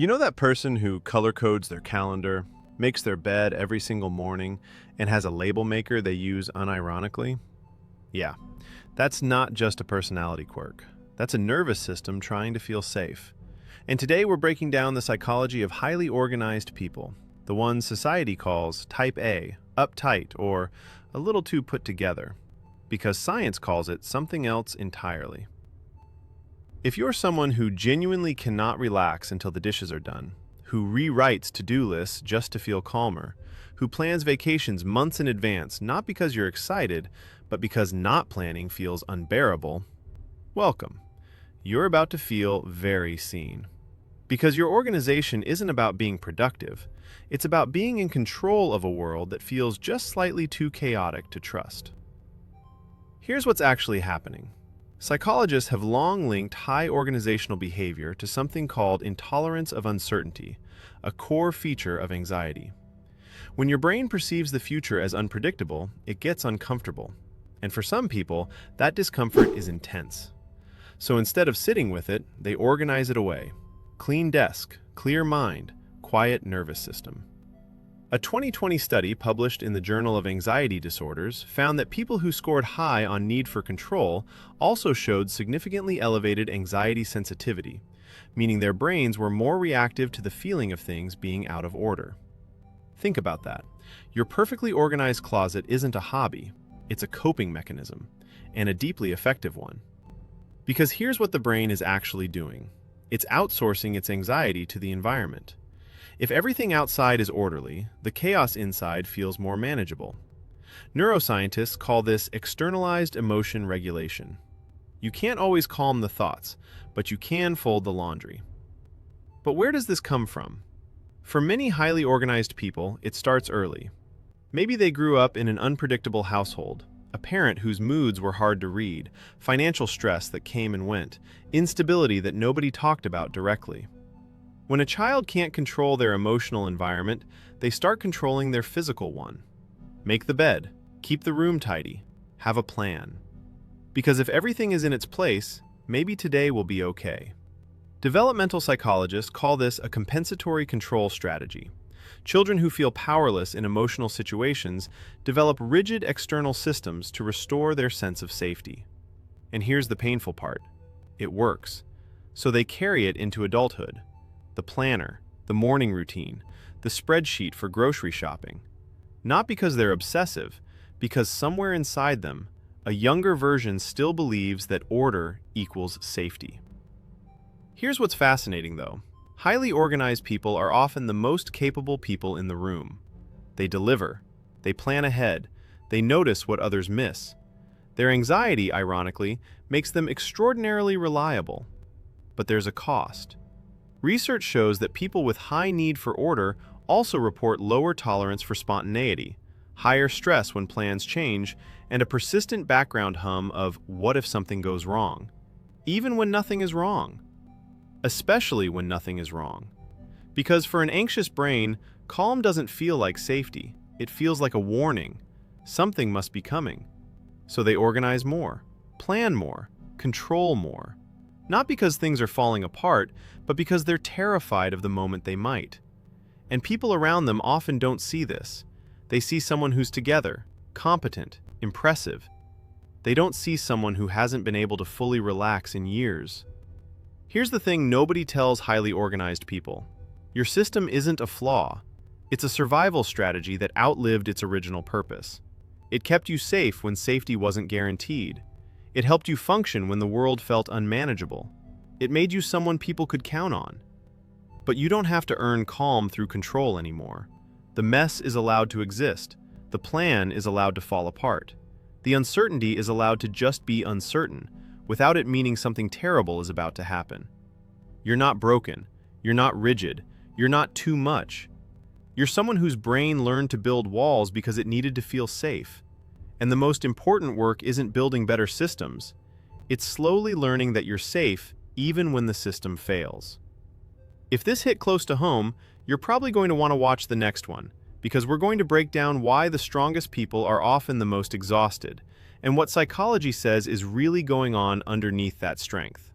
You know that person who color codes their calendar, makes their bed every single morning, and has a label maker they use unironically? Yeah, that's not just a personality quirk. That's a nervous system trying to feel safe. And today we're breaking down the psychology of highly organized people, the ones society calls type A, uptight, or a little too put together, because science calls it something else entirely. If you're someone who genuinely cannot relax until the dishes are done, who rewrites to-do lists just to feel calmer, who plans vacations months in advance not because you're excited, but because not planning feels unbearable, welcome. You're about to feel very seen. Because your organization isn't about being productive, it's about being in control of a world that feels just slightly too chaotic to trust. Here's what's actually happening. Psychologists have long linked high organizational behavior to something called intolerance of uncertainty, a core feature of anxiety. When your brain perceives the future as unpredictable, it gets uncomfortable. And for some people, that discomfort is intense. So instead of sitting with it, they organize it away. Clean desk, clear mind, quiet nervous system. A 2020 study published in the Journal of Anxiety Disorders found that people who scored high on need for control also showed significantly elevated anxiety sensitivity, meaning their brains were more reactive to the feeling of things being out of order. Think about that. Your perfectly organized closet isn't a hobby, it's a coping mechanism, and a deeply effective one. Because here's what the brain is actually doing. It's outsourcing its anxiety to the environment. If everything outside is orderly, the chaos inside feels more manageable. Neuroscientists call this externalized emotion regulation. You can't always calm the thoughts, but you can fold the laundry. But where does this come from? For many highly organized people, it starts early. Maybe they grew up in an unpredictable household, a parent whose moods were hard to read, financial stress that came and went, instability that nobody talked about directly. When a child can't control their emotional environment, they start controlling their physical one. Make the bed, keep the room tidy, have a plan. Because if everything is in its place, maybe today will be okay. Developmental psychologists call this a compensatory control strategy. Children who feel powerless in emotional situations develop rigid external systems to restore their sense of safety. And here's the painful part. It works. So they carry it into adulthood. The planner, the morning routine, the spreadsheet for grocery shopping. Not because they're obsessive, because somewhere inside them, a younger version still believes that order equals safety. Here's what's fascinating though. Highly organized people are often the most capable people in the room. They deliver, they plan ahead, they notice what others miss. Their anxiety, ironically, makes them extraordinarily reliable. But there's a cost. Research shows that people with high need for order also report lower tolerance for spontaneity, higher stress when plans change, and a persistent background hum of what if something goes wrong, even when nothing is wrong. Especially when nothing is wrong. Because for an anxious brain, calm doesn't feel like safety, it feels like a warning. Something must be coming. So they organize more, plan more, control more. Not because things are falling apart, but because they're terrified of the moment they might. And people around them often don't see this. They see someone who's together, competent, impressive. They don't see someone who hasn't been able to fully relax in years. Here's the thing nobody tells highly organized people. Your system isn't a flaw. It's a survival strategy that outlived its original purpose. It kept you safe when safety wasn't guaranteed. It helped you function when the world felt unmanageable. It made you someone people could count on. But you don't have to earn calm through control anymore. The mess is allowed to exist. The plan is allowed to fall apart. The uncertainty is allowed to just be uncertain, without it meaning something terrible is about to happen. You're not broken. You're not rigid. You're not too much. You're someone whose brain learned to build walls because it needed to feel safe. And the most important work isn't building better systems. It's slowly learning that you're safe even when the system fails. If this hit close to home, you're probably going to want to watch the next one, because we're going to break down why the strongest people are often the most exhausted, and what psychology says is really going on underneath that strength.